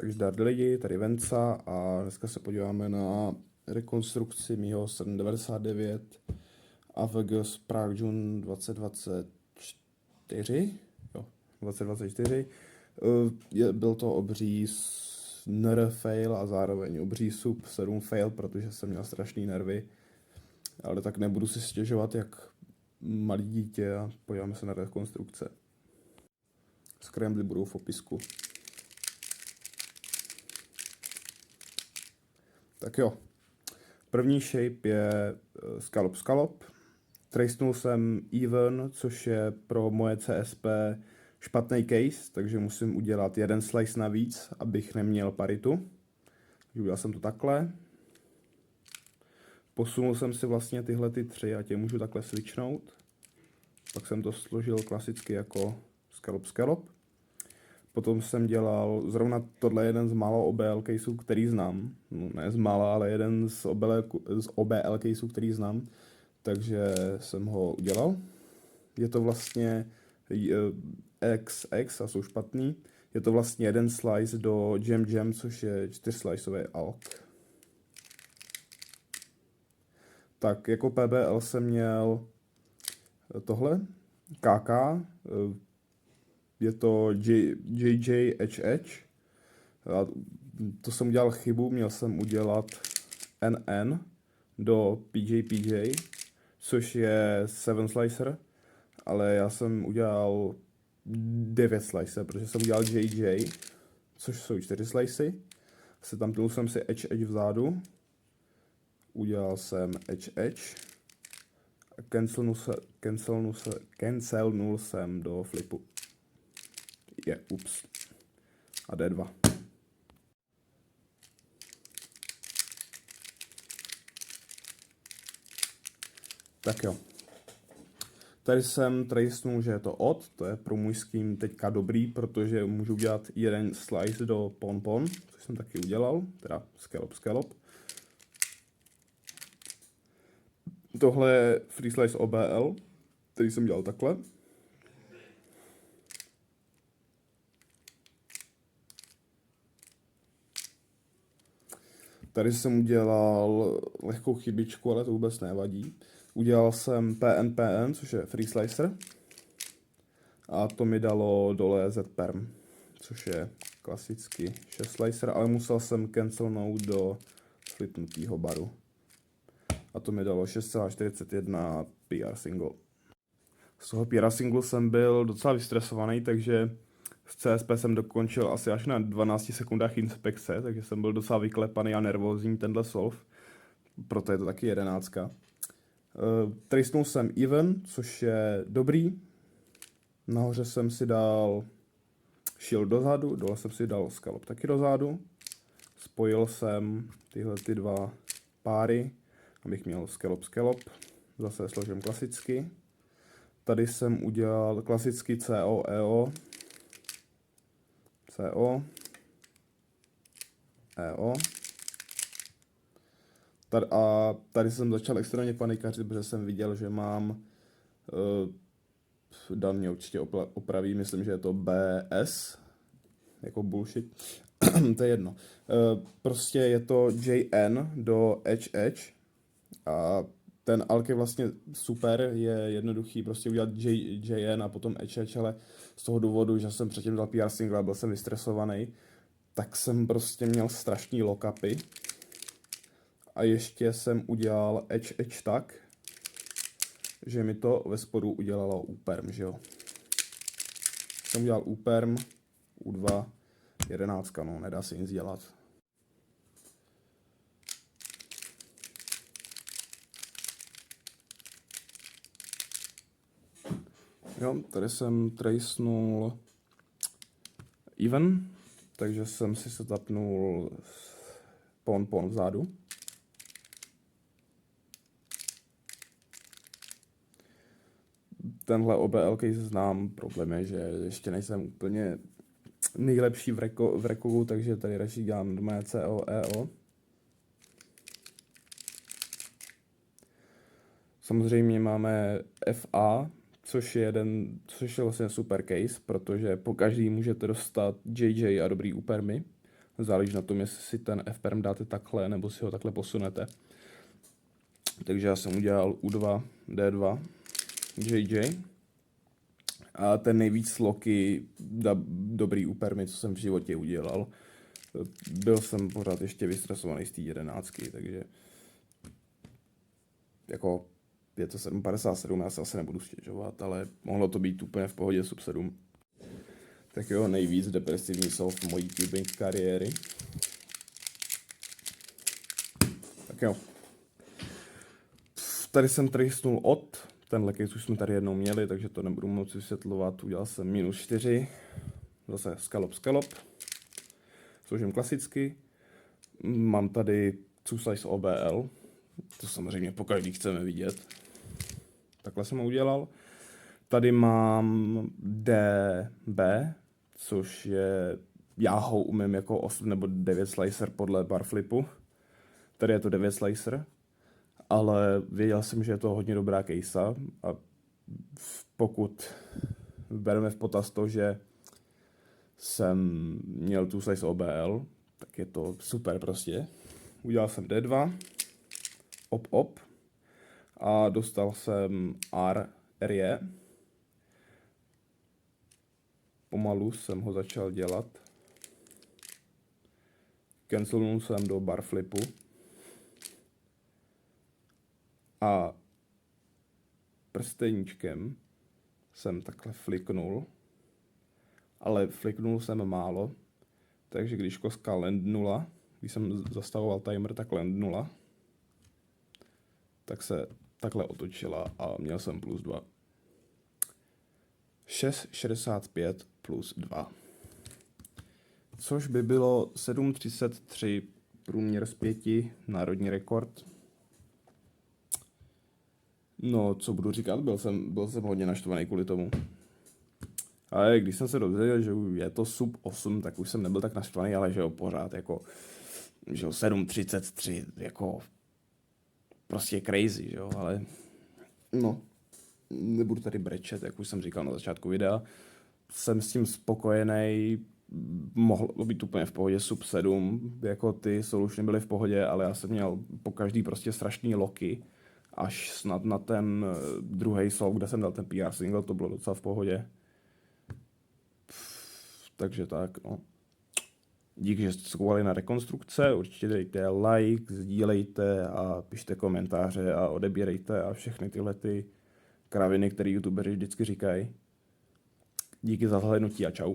Takže zdar lidi, tady Venca a dneska se podíváme na rekonstrukci mýho 799 AVG z Prague June 2024. Jo, 2024. Byl to obří NR fail a zároveň obří sub 7 fail, protože jsem měl strašný nervy. Ale tak nebudu si stěžovat jak malý dítě a podíváme se na rekonstrukce. Scrambly budou v popisku. Tak jo, první shape je Scallop. Tracenul jsem Even, což je pro moje CSP špatný case, takže musím udělat jeden slice navíc, abych neměl paritu. Udělal jsem to takhle. Posunul jsem si vlastně tyhle ty tři a tě můžu takhle switchnout. Pak jsem to složil klasicky jako Scallop. Potom jsem dělal, zrovna tohle je jeden z mála OBL caseů, který znám. No, ne z mála, ale jeden z OBL caseů, který znám. Takže jsem ho udělal. Je to vlastně XX a jsou špatný. Je to vlastně jeden slice do Jam, což je 4sliceový alk. Tak jako PBL jsem měl tohle, KK, je to JJHH. A to jsem udělal chybu, měl jsem udělat NN do PJ, což je 7 slicer, ale já jsem udělal 9 slicer, protože jsem udělal JJ, což jsou 4 slicy. Tam jsem si HH vzadu, udělal jsem HH, cancelnul jsem do flipu. Ups. A D2. Tak jo. Tady jsem tracenul, že je to odd, to je pro můj skin teďka dobrý, protože můžu udělat jeden slice do pon, což jsem taky udělal, teda scallop. Tohle je free slice OBL, který jsem dělal takhle. Tady jsem udělal lehkou chybičku, ale to vůbec nevadí. Udělal jsem PN, což je free slicer. A to mi dalo dole ZPerm, což je klasicky 6 slicer, ale musel jsem cancelnout do flipnutého baru. A to mi dalo 6,41 PR single. Z toho PR single jsem byl docela vystresovaný, takže v CSP jsem dokončil asi až na 12 sekundách inspekce, takže jsem byl docela vyklepaný a nervózní tenhle solve. Proto je to taky 11. Tracenul jsem Even, což je dobrý. Nahoře jsem si dal shield dozadu, dole jsem si dal scallop taky dozadu. Spojil jsem tyhle ty dva páry, abych měl scallop. Zase složím klasicky. Tady jsem udělal klasicky CO, EO. Tady jsem začal extrémně panikařit, protože jsem viděl, že mám, Dan mě určitě opraví, myslím, že je to BS, jako bullshit, to je jedno. Prostě je to JN do HH a ten alk je vlastně super, je jednoduchý prostě udělat JN a potom HH, ale z toho důvodu, že jsem předtím dal PR single a byl jsem vystresovaný, tak jsem prostě měl strašný lockupy. A ještě jsem udělal HH tak, že mi to ve spodu udělalo úperm, že jo. Jsem udělal úperm, U2, 11, no, nedá se nic dělat. Jo, tady jsem tracenul Even, takže jsem si setupnul pon vzadu. Tenhle OBL case znám, problém je, že ještě nejsem úplně nejlepší v rekovu, takže tady radši dělám doma CO, EO. Samozřejmě máme FA, což je vlastně super case, protože po každý můžete dostat JJ a dobrý úpermy. Záleží na tom, jestli si ten F-perm dáte takhle, nebo si ho takhle posunete. Takže já jsem udělal U2, D2, JJ. A ten nejvíc loky dobrý U-permy, co jsem v životě udělal. Byl jsem pořád ještě vystresovaný z té 11, takže jako je to 7,57, já se asi nebudu stěžovat, ale mohlo to být úplně v pohodě sub 7. Tak jo, nejvíc depresivní solve mojí tubing kariéry. Tak jo. Tady jsem trysnul od, tenhle case už jsme tady jednou měli, takže to nebudu moc vysvětlovat. Udělal jsem -4, zase scallop, složím klasicky. Mám tady two-slice OBL, to samozřejmě pokaždý chceme vidět. Takhle jsem ho udělal. Tady mám DB, což je, já ho umím jako 8 nebo 9 slicer podle bar flipu. Tady je to 9 slicer, ale věděl jsem, že je to hodně dobrá case a pokud bereme v potaz to, že jsem měl tu slice OBL, tak je to super prostě. Udělal jsem D2, op a dostal jsem RE. Pomalu jsem ho začal dělat. Cancelnul jsem do bar flipu. A prsteníčkem jsem takhle fliknul. Ale fliknul jsem málo. Takže když koska landnula, když jsem zastavoval timer, tak landnula. Tak se takhle otočila a měl jsem +2. 6,65 plus 2. Což by bylo 7,33 průměr z 5, národní rekord. No, co budu říkat, byl jsem hodně naštvaný kvůli tomu. Ale když jsem se dozvěděl, že je to sub 8, tak už jsem nebyl tak naštvaný, ale že jo, pořád jako, že jo, 7,33, jako prostě crazy, že jo, ale no, nebudu tady brečet, jak už jsem říkal na začátku videa. Jsem s tím spokojený, mohlo být úplně v pohodě sub 7, jako ty solution byly v pohodě, ale já jsem měl po každý prostě strašný loky, až snad na ten druhý solve, kde jsem dal ten PR single, to bylo docela v pohodě. Takže tak, no. Díky, že jste se koukali na rekonstrukce, určitě dejte like, sdílejte a pište komentáře a odebírejte a všechny tyhle ty kraviny, které youtubeři vždycky říkají. Díky za zhlédnutí a čau.